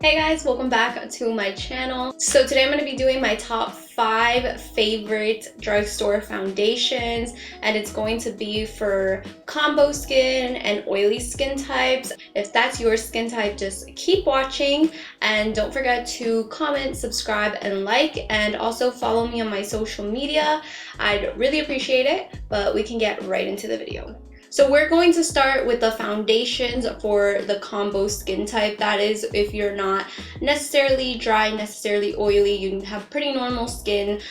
Hey guys, welcome back to my channel. So today I'm going to be doing my top 5 favorite drugstore foundations, and it's going to be for combo skin and oily skin types. If that's your skin type, just keep watching and don't forget to comment, subscribe, and like, and also follow me on my social media. I'd really appreciate it, but we can get right into the video. So we're going to start with the foundations for the combo skin type. That is, if you're not necessarily dry, necessarily oily, you have pretty normal skin,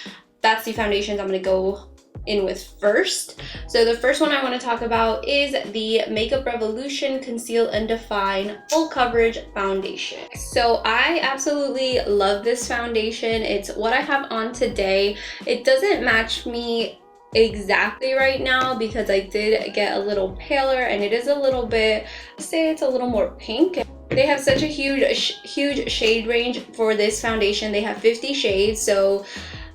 that's the foundations I'm going to go in with first. So the first one I want to talk about is the Makeup Revolution Conceal and Define Full Coverage Foundation. So I absolutely love this foundation. It's what I have on today. It doesn't match me exactly right now because I did get a little paler and it is a little bit, say it's a little more pink. They have such a huge shade range for this foundation. They have 50 shades, so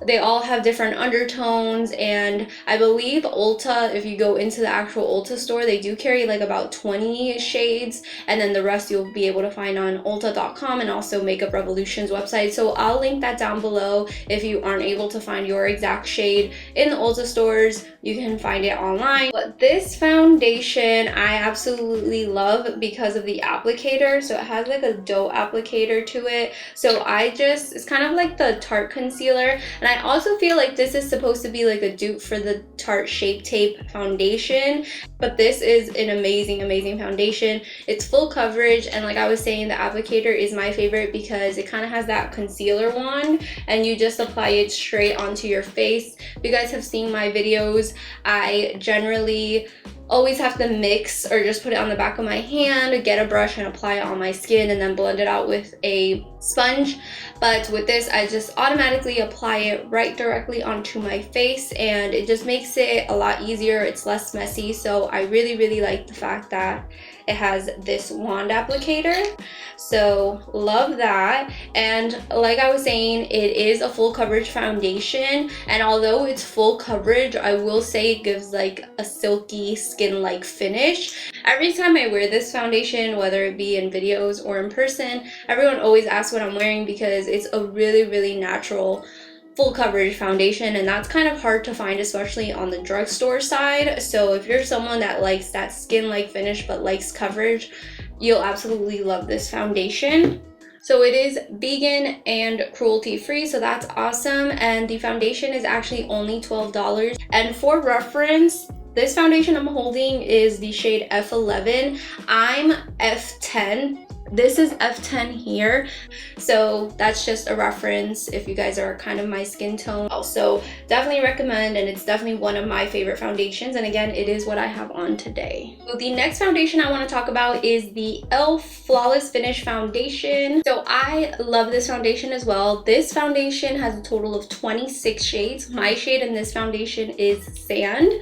they all have different undertones, and I believe Ulta, if you go into the actual Ulta store, they do carry like about 20 shades, and then the rest you'll be able to find on Ulta.com and also Makeup Revolution's website. So I'll link that down below. If you aren't able to find your exact shade in the Ulta stores, you can find it online. But this foundation I absolutely love because of the applicator. So it has like a dough applicator to it. So it's kind of like the Tarte concealer, and I also feel like this is supposed to be like a dupe for the Tarte Shape Tape foundation, but this is an amazing foundation. It's full coverage, and like I was saying, the applicator is my favorite because it kind of has that concealer wand and you just apply it straight onto your face. If you guys have seen my videos, I generally always have to mix or just put it on the back of my hand, get a brush and apply it on my skin, and then blend it out with a sponge. But with this, I just automatically apply it right directly onto my face, and it just makes it a lot easier. It's less messy, so I really like the fact that it has this wand applicator. So love that. And like I was saying, it is a full coverage foundation, and although it's full coverage, I will say it gives like a silky skin-like finish. Every time I wear this foundation, whether it be in videos or in person, everyone always asks what I'm wearing because it's a really natural full coverage foundation, and that's kind of hard to find, especially on the drugstore side. So if you're someone that likes that skin-like finish but likes coverage, you'll absolutely love this foundation. So it is vegan and cruelty free, so that's awesome. And the foundation is actually only $12. And for reference, this foundation I'm holding is the shade F11. I'm F10. This is F10 here, so that's just a reference if you guys are kind of my skin tone. Also, definitely recommend, and it's definitely one of my favorite foundations, and again, it is what I have on today. So the next foundation I want to talk about is the e.l.f. Flawless Finish Foundation. So I love this foundation as well. This foundation has a total of 26 shades. My shade in this foundation is Sand,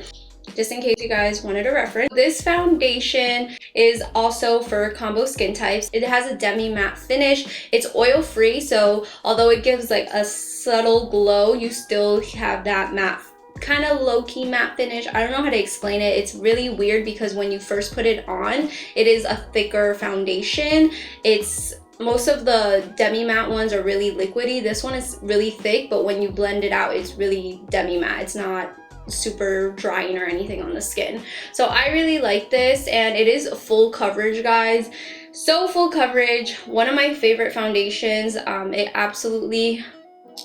just in case you guys wanted a reference. This foundation is also for combo skin types. It has a demi-matte finish. It's oil free, so although it gives like a subtle glow, you still have that matte, kind of low-key matte finish. I don't know how to explain it. It's really weird because when you first put it on, it is a thicker foundation. Most of the demi-matte ones are really liquidy. This one is really thick, but when you blend it out, it's really demi-matte. It's not super drying or anything on the skin. So I really like this, and it is full coverage, guys. So full coverage, one of my favorite foundations. It absolutely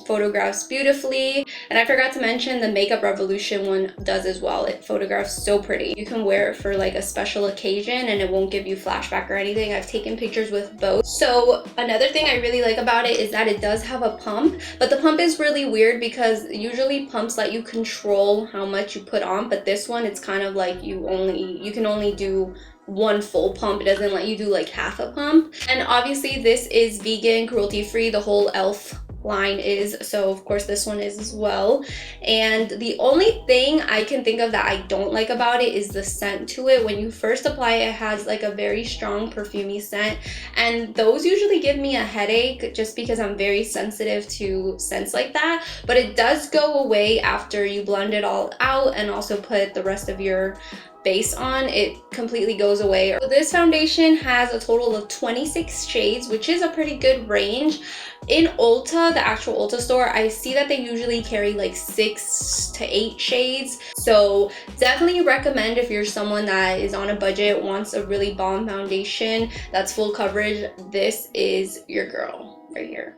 photographs beautifully, and I forgot to mention the Makeup Revolution one does as well. It photographs so pretty. You can wear it for like a special occasion and it won't give you flashback or anything. I've taken pictures with both. So another thing I really like about it is that it does have a pump, but the pump is really weird because usually pumps let you control how much you put on, but this one, it's kind of like you can only do one full pump. It doesn't let you do like half a pump. And obviously this is vegan, cruelty free. The whole e.l.f. line is, so of course this one is as well. And the only thing I can think of that I don't like about it is the scent to it. When you first apply it, it has like a very strong perfumey scent, and those usually give me a headache just because I'm very sensitive to scents like that. But it does go away after you blend it all out and also put the rest of your base on, it completely goes away. So this foundation has a total of 26 shades, which is a pretty good range. In Ulta, the actual Ulta store, I see that they usually carry like 6 to 8 shades. So definitely recommend if you're someone that is on a budget, wants a really bomb foundation that's full coverage, this is your girl right here.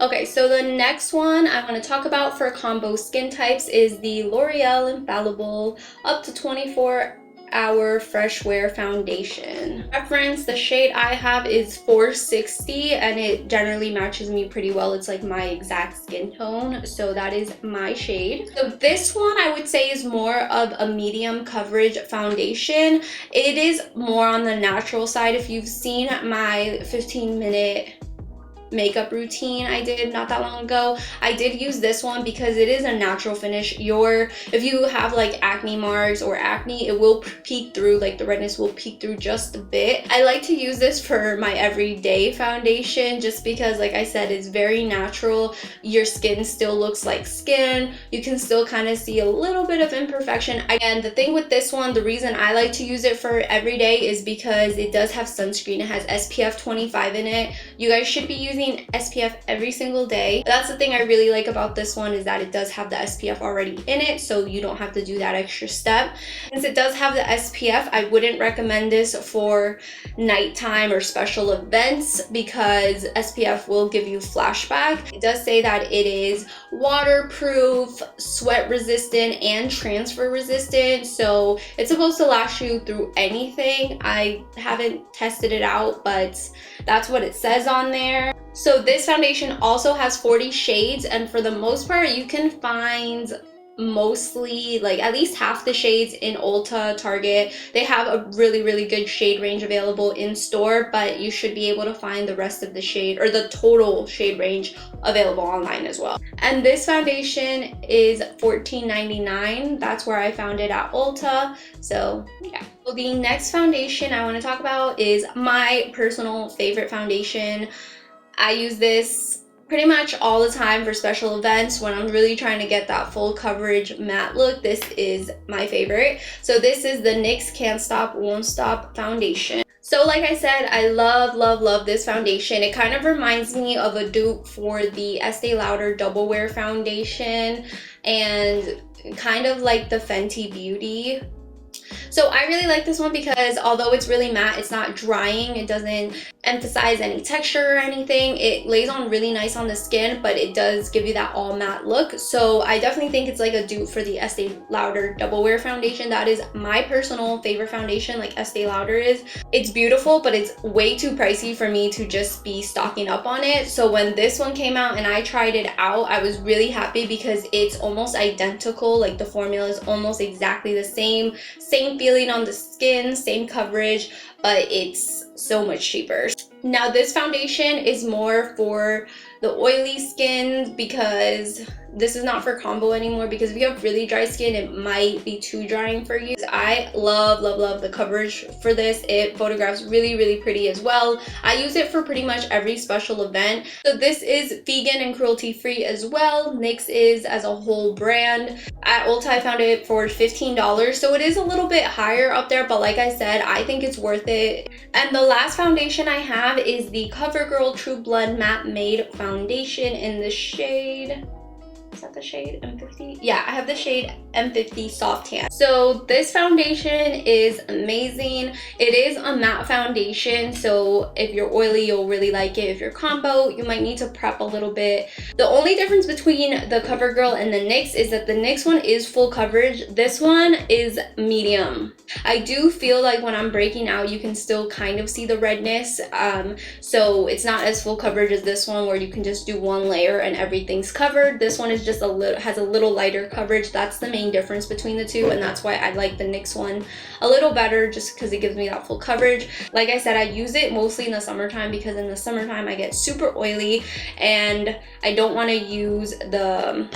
Okay, so the next one I want to talk about for combo skin types is the L'Oreal Infallible up to 24-hour fresh wear foundation. Reference, the shade I have is 460 and it generally matches me pretty well. It's like my exact skin tone, so that is my shade. So this one I would say is more of a medium coverage foundation. It is more on the natural side. If you've seen my 15-minute makeup routine I did not that long ago, I did use this one because it is a natural finish. If you have like acne marks or acne, it will peek through, like the redness will peek through just a bit. I like to use this for my everyday foundation just because, like I said, it's very natural. Your skin still looks like skin. You can still kind of see a little bit of imperfection. And the thing with this one, the reason I like to use it for everyday is because it does have sunscreen. It has SPF 25 in it. You guys should be using SPF every single day. That's the thing I really like about this one, is that it does have the SPF already in it, so you don't have to do that extra step. Since it does have the SPF, I wouldn't recommend this for nighttime or special events because SPF will give you flashback. It does say that it is waterproof, sweat resistant, and transfer resistant, so it's supposed to last you through anything. I haven't tested it out, but that's what it says on there. So this foundation also has 40 shades, and for the most part you can find mostly like at least half the shades in Ulta, Target. They have a really good shade range available in store, but you should be able to find the rest of the shade or the total shade range available online as well. And this foundation is $14.99. That's where I found it at Ulta. So yeah. So the next foundation I want to talk about is my personal favorite foundation. I use this pretty much all the time for special events when I'm really trying to get that full coverage matte look. This is my favorite. So this is the NYX Can't Stop Won't Stop foundation. So like I said, I love this foundation. It kind of reminds me of a dupe for the Estee Lauder Double Wear foundation and kind of like the Fenty Beauty. So I really like this one because although it's really matte, it's not drying. It doesn't emphasize any texture or anything. It lays on really nice on the skin, but it does give you that all matte look. So I definitely think it's like a dupe for the Estee Lauder Double Wear foundation. That is my personal favorite foundation, like Estee Lauder is. It's beautiful, but it's way too pricey for me to just be stocking up on it. So when this one came out and I tried it out, I was really happy because it's almost identical. Like the formula is almost exactly the same feeling on the skin, same coverage, but it's so much cheaper. Now this foundation is more for the oily skin because this is not for combo anymore, because if you have really dry skin, it might be too drying for you. I love the coverage for this. It photographs really pretty as well. I use it for pretty much every special event. So this is vegan and cruelty free as well. NYX is as a whole brand. At Ulta I found it for $15, so it is a little bit higher up there, but like I said, I think it's worth it. And the last foundation I have is the Covergirl True Blood Matte Made Foundation in the shade, is that the shade M50? Yeah, I have the shade M50 Soft Tan. So this foundation is amazing. It is a matte foundation, so if you're oily, you'll really like it. If you're combo, you might need to prep a little bit. The only difference between the Covergirl and the NYX is that the NYX one is full coverage. This one is medium. I do feel like when I'm breaking out, you can still kind of see the redness. So it's not as full coverage as this one where you can just do one layer and everything's covered. This one is just has a little lighter coverage. That's the main difference between the two, and that's why I like the NYX one a little better, just because it gives me that full coverage. Like I said, I use it mostly in the summertime because in the summertime I get super oily and I don't want to use the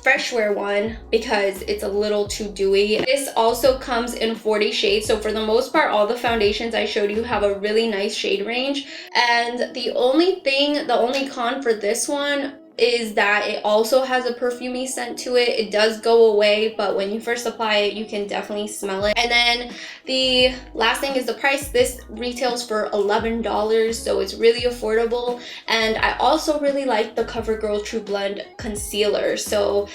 fresh wear one because it's a little too dewy. This also comes in 40 shades, so for the most part all the foundations I showed you have a really nice shade range. And the only con for this one is that it also has a perfumey scent to it. It does go away, but when you first apply it, you can definitely smell it. And then the last thing is the price. This retails for $11, so it's really affordable. And I also really like the CoverGirl True Blend concealer. So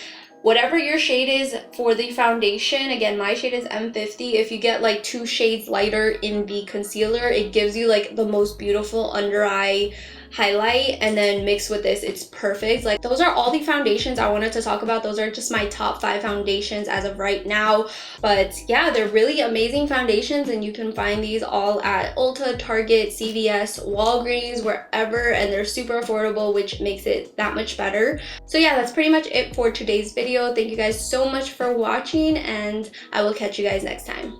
whatever your shade is for the foundation, again, my shade is M50. If you get like 2 shades lighter in the concealer, it gives you like the most beautiful under eye highlight, and then mixed with this, it's perfect. Like, those are all the foundations I wanted to talk about. Those are just my top 5 foundations as of right now. But yeah, they're really amazing foundations, and you can find these all at Ulta, Target, CVS, Walgreens, wherever, and they're super affordable, which makes it that much better. So yeah, that's pretty much it for today's video. Thank you guys so much for watching, and I will catch you guys next time.